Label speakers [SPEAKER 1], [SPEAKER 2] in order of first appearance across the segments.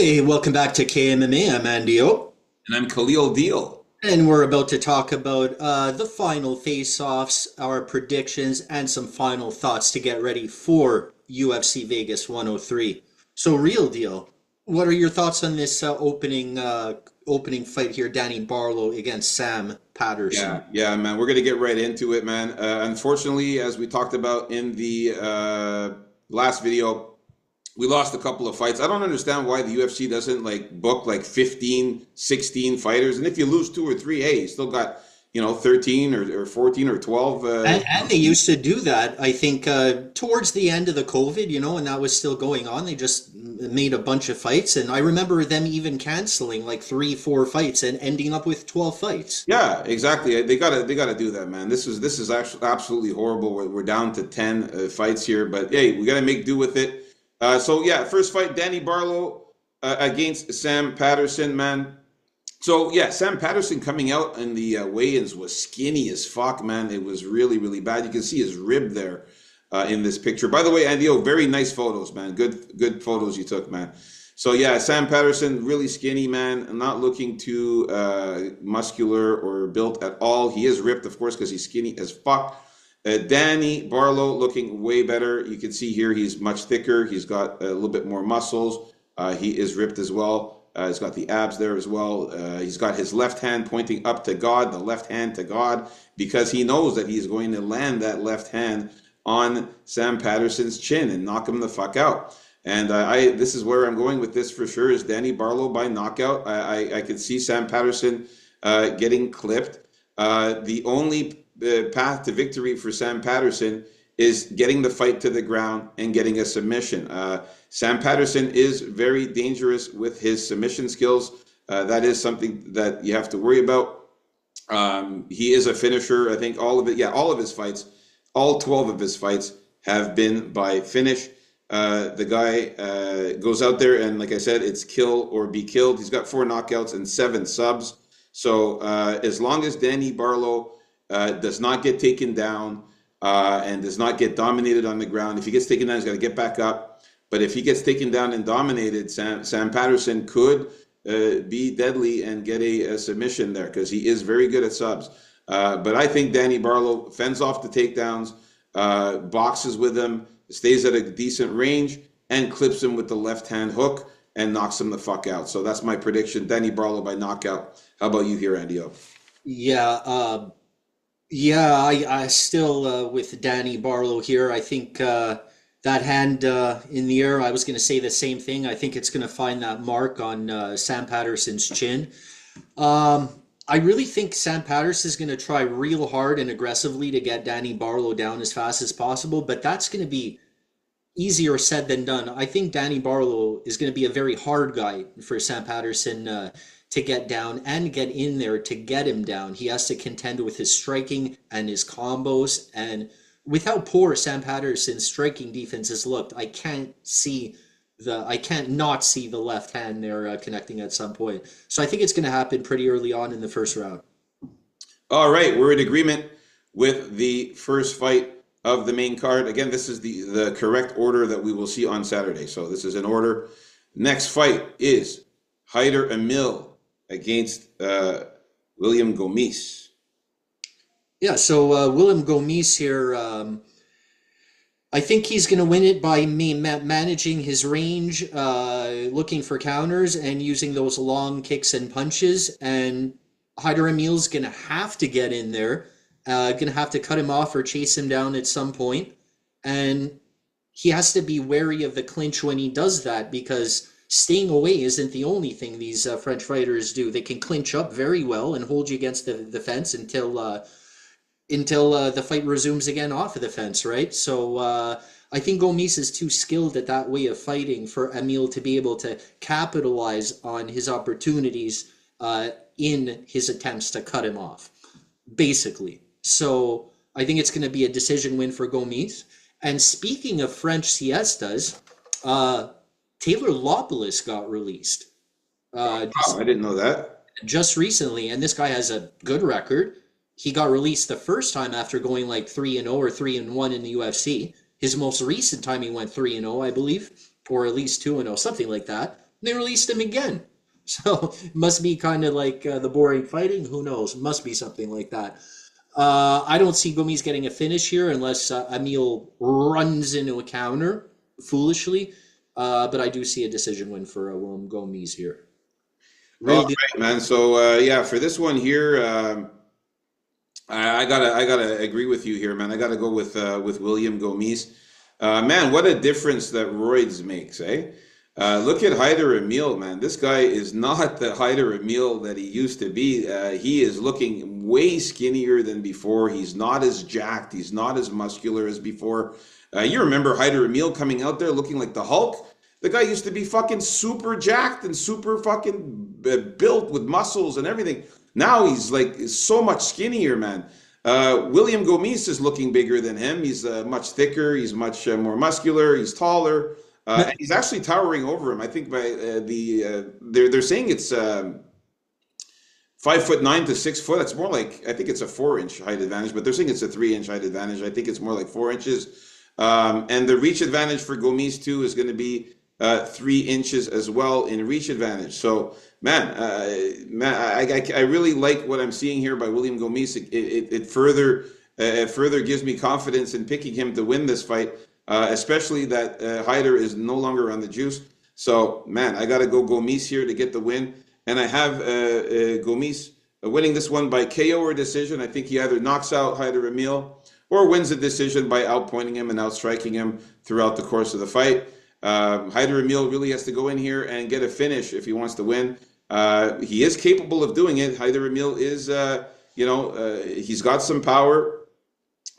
[SPEAKER 1] Hey, welcome back to KMMA. I'm Andy O,
[SPEAKER 2] And I'm Khalil Deal.
[SPEAKER 1] and we're about to talk about the final face-offs, our predictions, and some final thoughts to get ready for UFC Vegas 103. So, real deal. What are your thoughts on this opening fight here, Danny Barlow against Sam Patterson?
[SPEAKER 2] Yeah, man. We're gonna get right into it, man. Unfortunately, as we talked about in the last video, we lost a couple of fights. I don't understand why the UFC doesn't like book like 15, 16 fighters. And if you lose two or three, hey, you still got, 13 or 14 or 12.
[SPEAKER 1] And they used to do that, I think, towards the end of the COVID, and that was still going on. They just made a bunch of fights. And I remember them even canceling like three, four fights and ending up with 12 fights.
[SPEAKER 2] Yeah, exactly. They gotta do that, man. This is actually absolutely horrible. We're down to 10 fights here, but hey, we gotta make do with it. So yeah, first fight, Danny Barlow against Sam Patterson, man. So yeah, Sam Patterson coming out in the weigh-ins was skinny as fuck, man. It was really, really bad. You can see his rib there in this picture. By the way, Andy, very nice photos, man. Good photos you took, man. So yeah, Sam Patterson, really skinny, man. Not looking too muscular or built at all. He is ripped, of course, because he's skinny as fuck. Danny Barlow looking way better. You can see here he's much thicker. He's got a little bit more muscles. He is ripped as well. He's got the abs there as well. He's got his left hand pointing up to God, the left hand to God, because he knows that he's going to land that left hand on Sam Patterson's chin and knock him the fuck out. And this is where I'm going with this for sure, is Danny Barlow by knockout. I could see Sam Patterson getting clipped. The only path to victory for Sam Patterson is getting the fight to the ground and getting a submission. Sam Patterson is very dangerous with his submission skills. That is something that you have to worry about. He is a finisher. I think all of it, yeah, all of his fights, all 12 of his fights have been by finish. The guy goes out there and, like I said, it's kill or be killed. He's got 4 knockouts and 7 subs. So as long as Danny Barlow does not get taken down and does not get dominated on the ground, if he gets taken down, he's got to get back up. But if he gets taken down and dominated, Sam Patterson could be deadly and get a submission there because he is very good at subs. But I think Danny Barlow fends off the takedowns, boxes with him, stays at a decent range, and clips him with the left-hand hook and knocks him the fuck out. So that's my prediction. Danny Barlow by knockout. How about you here, Andy O?
[SPEAKER 1] Yeah, I still with Danny Barlow here. I think that hand in the air, I was going to say the same thing. I think it's going to find that mark on Sam Patterson's chin. I really think Sam Patterson is going to try real hard and aggressively to get Danny Barlow down as fast as possible, but that's going to be easier said than done. I think Danny Barlow is going to be a very hard guy for Sam Patterson to get down and get in there to get him down. He has to contend with his striking and his combos. And with how poor Sam Patterson's striking defense has looked, I can't not see the left hand there connecting at some point. So I think it's going to happen pretty early on in the first round.
[SPEAKER 2] All right, we're in agreement with the first fight of the main card. Again, this is the correct order that we will see on Saturday. So this is in order. Next fight is Hyder Emil against William Gomis.
[SPEAKER 1] Yeah, so William Gomis here, I think he's going to win it by managing his range, looking for counters, and using those long kicks and punches. And Hyder Emil's going to have to get in there, going to have to cut him off or chase him down at some point. And he has to be wary of the clinch when he does that, because staying away isn't the only thing these French fighters do. They can clinch up very well and hold you against the fence until the fight resumes again off of the fence, right? So I think Gomis is too skilled at that way of fighting for Emil to be able to capitalize on his opportunities in his attempts to cut him off, basically. So I think it's going to be a decision win for Gomis. And speaking of French siestas, Taylor Lopoulos got released
[SPEAKER 2] Wow, I didn't know that.
[SPEAKER 1] just recently, and this guy has a good record. He got released the first time after going like 3-0 or 3-1 in the UFC. His most recent time he went 3-0, I believe, or at least 2-0, something like that. They released him again. So it must be kind of like the boring fighting. Who knows? It must be something like that. I don't see Gomis getting a finish here unless Emil runs into a counter foolishly. But I do see a decision win for Willem Gomis here.
[SPEAKER 2] All
[SPEAKER 1] Really,
[SPEAKER 2] right, man. So yeah, for this one here, I gotta agree with you here, man. I gotta go with William Gomis. Man, what a difference that roids makes, eh? Look at Hyder Emil, man. This guy is not the Hyder Emil that he used to be. He is looking way skinnier than before. He's not as jacked. He's not as muscular as before. You remember Hyder Emil coming out there looking like the Hulk? The guy used to be fucking super jacked and super fucking built with muscles and everything. Now he's like so much skinnier, man. William Gomis is looking bigger than him. He's much thicker. He's much more muscular. He's taller. And he's actually towering over him. I think by they're saying it's 5'9" to 6 foot. It's more like I think it's a 4 inch height advantage, but they're saying it's a 3 inch height advantage. I think it's more like 4 inches. And the reach advantage for Gomis too is going to be 3 inches as well in reach advantage. So I really like what I'm seeing here by William Gomis. It further gives me confidence in picking him to win this fight, especially that Hyder is no longer on the juice. So man, I got to go Gomis here to get the win, and I have Gomis winning this one by KO or decision. I think he either knocks out Hyder Emil or wins the decision by outpointing him and outstriking him throughout the course of the fight. Hyder Emil really has to go in here and get a finish if he wants to win. He is capable of doing it. Hyder Emil is, he's got some power.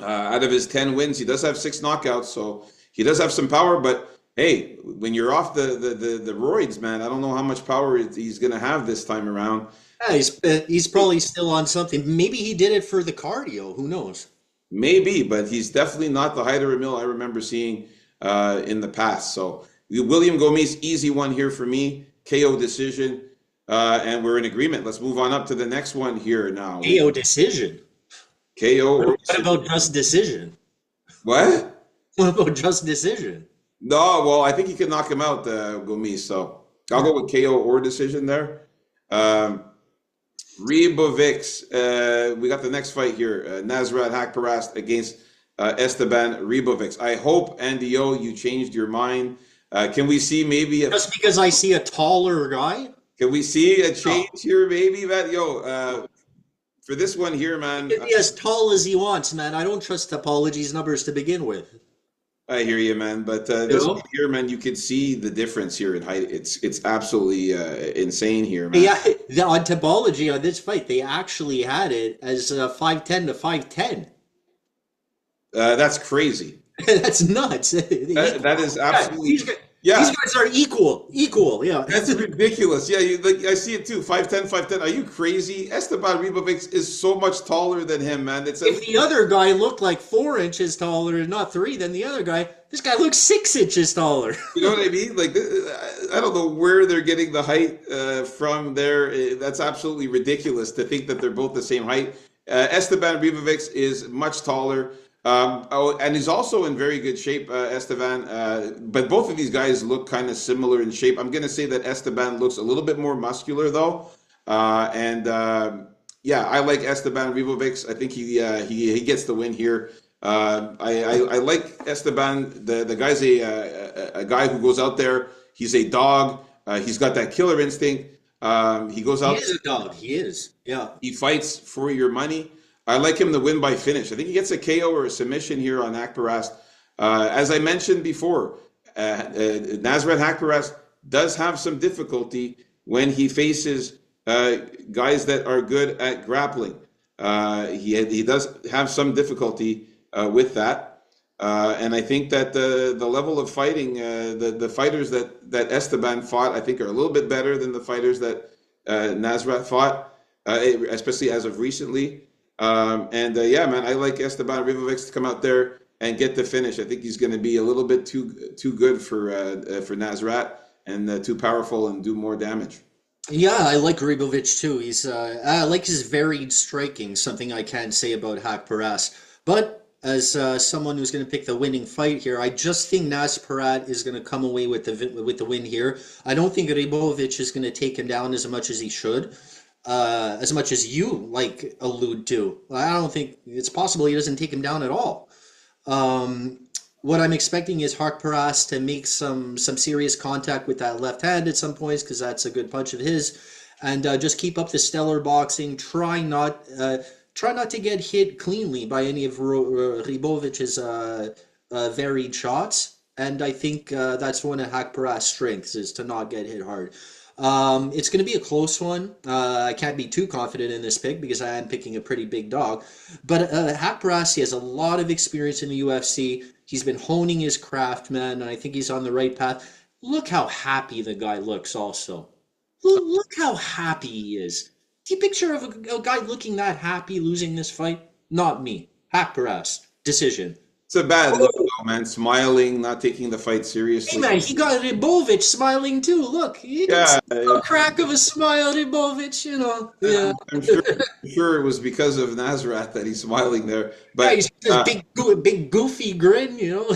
[SPEAKER 2] Out of his 10 wins, he does have 6 knockouts, so he does have some power. But hey, when you're off the roids, man, I don't know how much power he's going to have this time around.
[SPEAKER 1] yeah, he's probably still on something. Maybe he did it for the cardio. Who knows?
[SPEAKER 2] Maybe, but he's definitely not the Hyder Emil I remember seeing in the past. So William Gomis, easy one here for me, KO decision, and we're in agreement. Let's move on up to the next one here now.
[SPEAKER 1] KO decision.
[SPEAKER 2] KO.
[SPEAKER 1] What about just decision?
[SPEAKER 2] What?
[SPEAKER 1] What about just decision?
[SPEAKER 2] No, well, I think he could knock him out, Gomis. So I'll go with KO or decision there. Ribovics, we got the next fight here. Nasrat Haqparast against Esteban Ribovics. I hope, Andy O, you changed your mind. Can we see maybe
[SPEAKER 1] Just because I see a taller guy?
[SPEAKER 2] can we see a change here, maybe? That for this one here, man.
[SPEAKER 1] He can be as tall as he wants, man. I don't trust Topology's numbers to begin with.
[SPEAKER 2] I hear you, man. But this one here, man, you can see the difference here in height. It's absolutely insane here, man.
[SPEAKER 1] Yeah, on Topology on this fight, they actually had it as 5'10" to 5'10".
[SPEAKER 2] That's crazy.
[SPEAKER 1] That's nuts.
[SPEAKER 2] That is absolutely. Yeah,
[SPEAKER 1] these guys are equal. Yeah.
[SPEAKER 2] that's ridiculous. Yeah, I see it too. 5'10", 5'10". Are you crazy? Esteban Ribovics is so much taller than him, man.
[SPEAKER 1] If the other guy looked like 4 inches taller and not 3, then the other guy, this guy looks 6 inches taller.
[SPEAKER 2] You know what I mean? Like, I don't know where they're getting the height from there. That's absolutely ridiculous to think that they're both the same height. Esteban Ribovics is much taller. And he's also in very good shape, Esteban. But both of these guys look kind of similar in shape. I'm going to say that Esteban looks a little bit more muscular, though. Yeah, I like Esteban Ribovics. I think he gets the win here. I like Esteban. The guy's a guy who goes out there. He's a dog. He's got that killer instinct. He goes out.
[SPEAKER 1] He is a dog. He is. Yeah.
[SPEAKER 2] He fights for your money. I like him to win by finish. I think he gets a KO or a submission here on Haqparast. As I mentioned before, Nasrat Haqparast does have some difficulty when he faces guys that are good at grappling. He does have some difficulty with that. And I think that the level of fighting, the fighters that Esteban fought, I think are a little bit better than the fighters that Nasrat fought, especially as of recently. Yeah, man, I like Esteban Ribovics to come out there and get the finish. I think he's going to be a little bit too good for Nasrat and too powerful and do more damage.
[SPEAKER 1] Yeah, I like Ribovic too. I like his varied striking, something I can't say about Haqparast. But as someone who's going to pick the winning fight here. I just think Naz Parat is going to come away with the win here. I don't think Ribovic is going to take him down as much as he should, as much as you like allude to. I don't think it's possible he doesn't take him down at all. What I'm expecting is Paras to make some serious contact with that left hand at some points because that's a good punch of his, and just keep up the stellar boxing. Try not to get hit cleanly by any of Ribovic's varied shots. And I think that's one of Paras' strengths is to not get hit hard. It's going to be a close one. I can't be too confident in this pick because I am picking a pretty big dog. But Paras, he has a lot of experience in the UFC. He's been honing his craft, man, and I think he's on the right path. Look how happy the guy looks also. Look how happy he is. Do you picture of a guy looking that happy losing this fight? Not me. Paras. Decision.
[SPEAKER 2] It's a bad look, though, man. Smiling, not taking the fight
[SPEAKER 1] Hey
[SPEAKER 2] seriously.
[SPEAKER 1] man, he got Ribovic smiling too. Look, you can see
[SPEAKER 2] Yeah,
[SPEAKER 1] a crack of a smile, Ribovic, you know. Yeah.
[SPEAKER 2] I'm sure it was because of Nazareth that he's smiling there.
[SPEAKER 1] Yeah,
[SPEAKER 2] But
[SPEAKER 1] he's got this big goofy grin, you know.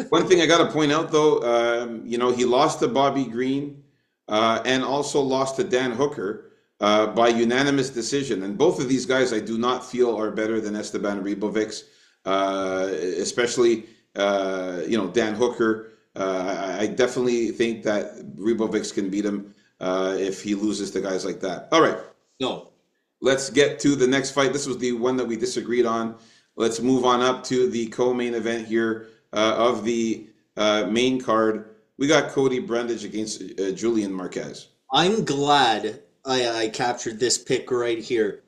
[SPEAKER 2] one thing I got to point out, though, he lost to Bobby Green and also lost to Dan Hooker by unanimous decision. And both of these guys, I do not feel are better than Esteban Ribovic, especially Dan Hooker. I definitely think that Ribovic can beat him if he loses to guys like that. All right,
[SPEAKER 1] No.
[SPEAKER 2] let's get to the next fight. This was the one that we disagreed on. Let's move on up to the co-main event here of the main card. We got Cody Brundage against Julian Marquez.
[SPEAKER 1] I'm glad I captured this pick right here.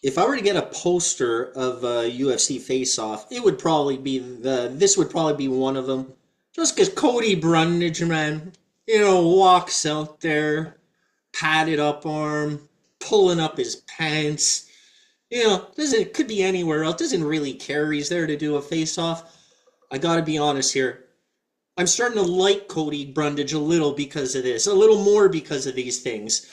[SPEAKER 1] If I were to get a poster of a UFC face-off, it would probably be this would probably be one of them. Just because Cody Brundage, man, walks out there, padded up arm, pulling up his pants. Doesn't could be anywhere else. Doesn't really care. He's there to do a face-off. I gotta be honest here. I'm starting to like Cody Brundage a little because of this, a little more because of these things.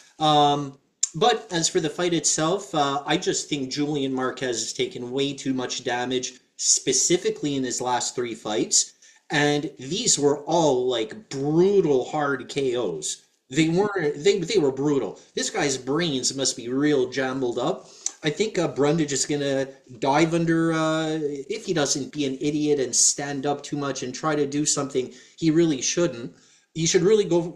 [SPEAKER 1] But as for the fight itself, I just think Julian Marquez has taken way too much damage, specifically in his last three fights. And these were all like brutal hard KOs. They were brutal. This guy's brains must be real jumbled up. I think Brundage is gonna dive under if he doesn't be an idiot and stand up too much and try to do something he really shouldn't. He should really go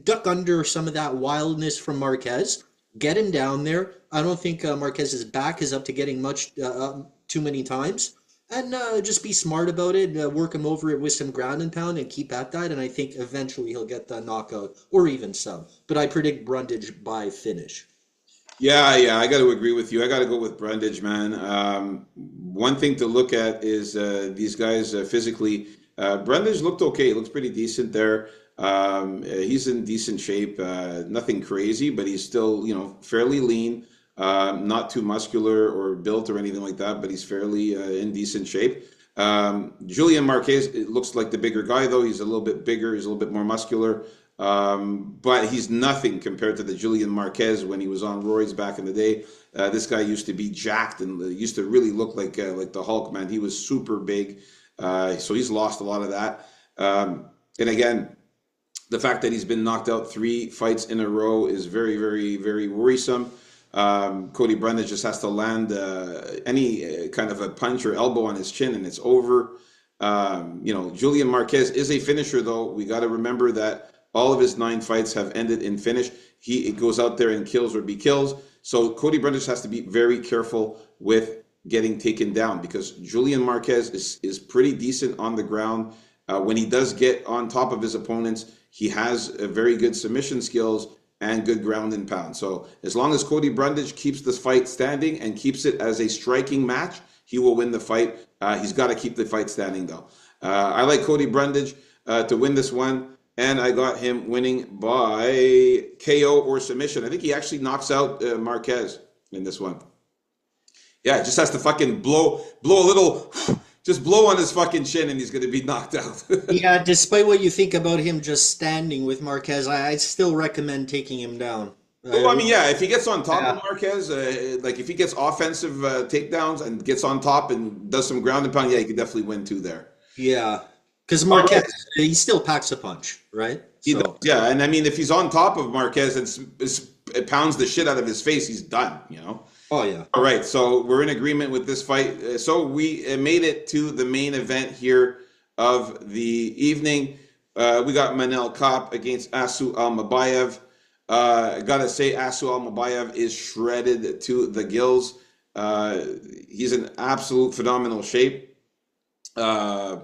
[SPEAKER 1] duck under some of that wildness from Marquez. Get him down there. I don't think Marquez's back is up to getting much too many times. And just be smart about it. Work him over it with some ground and pound and keep at that. And I think eventually he'll get the knockout or even some. But I predict Brundage by finish.
[SPEAKER 2] Yeah, I got to agree with you. I got to go with Brundage, man. One thing to look at is these guys physically. Brundage looked okay. Looks pretty decent there. He's in decent shape. Nothing crazy, but he's still, fairly lean. Not too muscular or built or anything like that, but he's fairly in decent shape. Julian Marquez, it looks like the bigger guy, though. He's a little bit bigger. He's a little bit more muscular. But he's nothing compared to the Julian Marquez when he was on roids back in the day. This guy used to be jacked and used to really look like the Hulk, man. He was super big. So he's lost a lot of that. And again, the fact that he's been knocked out 3 fights in a row is very, very, very worrisome. Cody Brundage just has to land any kind of a punch or elbow on his chin and it's over. Julian Marquez is a finisher, though. We got to remember that all of his 9 fights have ended in finish. He goes out there and kills or be kills. So Cody Brundage has to be very careful with getting taken down because Julian Marquez is pretty decent on the ground. When he does get on top of his opponents, he has very good submission skills and good ground and pound. So as long as Cody Brundage keeps this fight standing and keeps it as a striking match, he will win the fight. He's got to keep the fight standing, though. I like Cody Brundage to win this one, and I got him winning by KO or submission. I think he actually knocks out Marquez in this one. Yeah, just has to fucking blow a little, just blow on his fucking chin and he's going to be knocked out.
[SPEAKER 1] Yeah, despite what you think about him just standing with Marquez, I still recommend taking him down.
[SPEAKER 2] Well, I mean, yeah, if he gets on top of
[SPEAKER 1] Yeah,
[SPEAKER 2] Marquez, like if he gets offensive takedowns and gets on top and does some ground and pound, yeah, he could definitely win two there.
[SPEAKER 1] yeah. Because
[SPEAKER 2] All
[SPEAKER 1] Marquez,
[SPEAKER 2] right.
[SPEAKER 1] he still packs a punch, right?
[SPEAKER 2] He does,
[SPEAKER 1] So,
[SPEAKER 2] yeah, and I mean, if he's on top of Marquez and it pounds the shit out of his face, he's done, you know?
[SPEAKER 1] oh yeah.
[SPEAKER 2] All right, so we're in agreement with this fight. So we made it to the main event here of the evening. We got Manel Kape against Asu Almabayev. I gotta say, Asu Almabayev is shredded to the gills. Uh, he's in absolute phenomenal shape. Uh,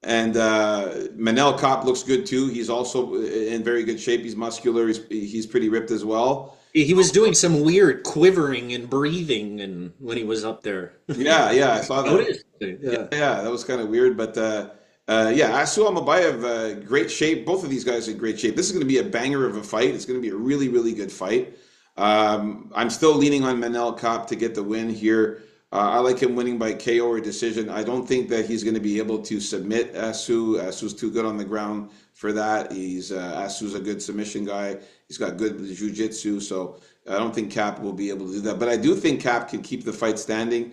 [SPEAKER 2] and Manel Kape looks good too. He's also in very good shape. He's muscular. He's pretty ripped as well.
[SPEAKER 1] He was doing some weird quivering and breathing, and when he was up there.
[SPEAKER 2] Yeah, yeah, I saw that.
[SPEAKER 1] Noticed it,
[SPEAKER 2] Yeah,
[SPEAKER 1] yeah.
[SPEAKER 2] yeah, that was kind of weird, but yeah, Asu Almabayev, great shape. Both of these guys in great shape. This is going to be a banger of a fight. It's going to be a really, really good fight. I'm still leaning on Manel Kape to get the win here. I like him winning by KO or decision. I don't think that he's going to be able to submit Asu. Asu's too good on the ground for that. Asu's a good submission guy. He's got good jiu-jitsu, so I don't think Kape will be able to do that. But I do think Kape can keep the fight standing.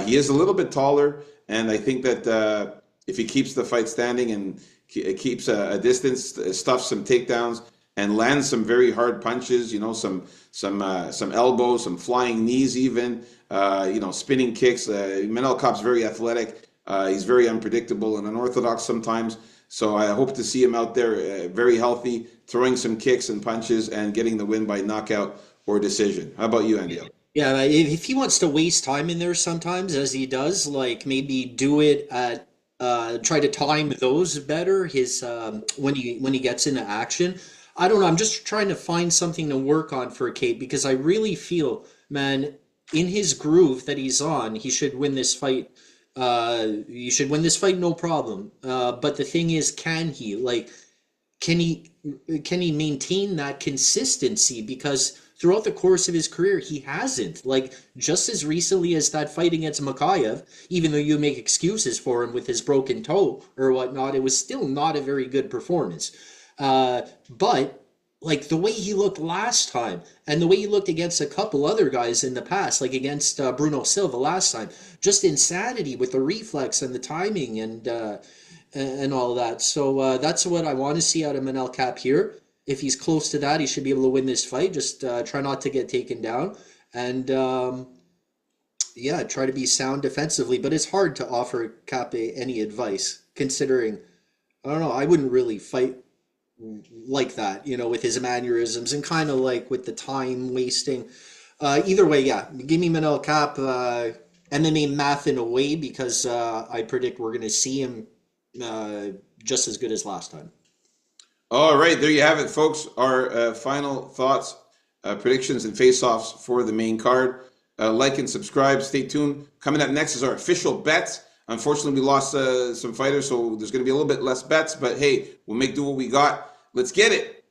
[SPEAKER 2] He is a little bit taller, and I think that if he keeps the fight standing and keeps a distance, stuffs some takedowns, and lands some very hard punches, you know, some elbows, some flying knees, even, you know, spinning kicks. Manel Kape's very athletic. He's very unpredictable and unorthodox sometimes. So I hope to see him out there, very healthy, throwing some kicks and punches and getting the win by knockout or decision. How about you, Andy?
[SPEAKER 1] Yeah, if he wants to waste time in there sometimes, as he does, like maybe do it at try to time those better. His when he gets into action. I don't know. I'm just trying to find something to work on for Kate because I really feel, man, in his groove that he's on, he should win this fight. You should win this fight, no problem. But the thing is, can he? Like, can he can he maintain that consistency? Because throughout the course of his career, he hasn't. Like just as recently as that fight against Makayev, even though you make excuses for him with his broken toe or whatnot, it was still not a very good performance. But like the way he looked last time and the way he looked against a couple other guys in the past, like against Bruno Silva last time, just insanity with the reflex and the timing and all that. So that's what I want to see out of Manel Kape here. If he's close to that, he should be able to win this fight. Just try not to get taken down and yeah, try to be sound defensively. But it's hard to offer Kape any advice considering I don't know. I wouldn't really fight like that, you know, with his mannerisms and kind of like with the time wasting. Either way, yeah, give me Manel Kape, MMA math in a way because I predict we're going to see him uh, just as good as last time.
[SPEAKER 2] All right, there you have it, folks. Our final thoughts, predictions, and face-offs for the main card. Like and subscribe. Stay tuned. Coming up next is our official bets. Unfortunately, we lost some fighters, so there's going to be a little bit less bets. But hey, we'll make do what we got. Let's get it.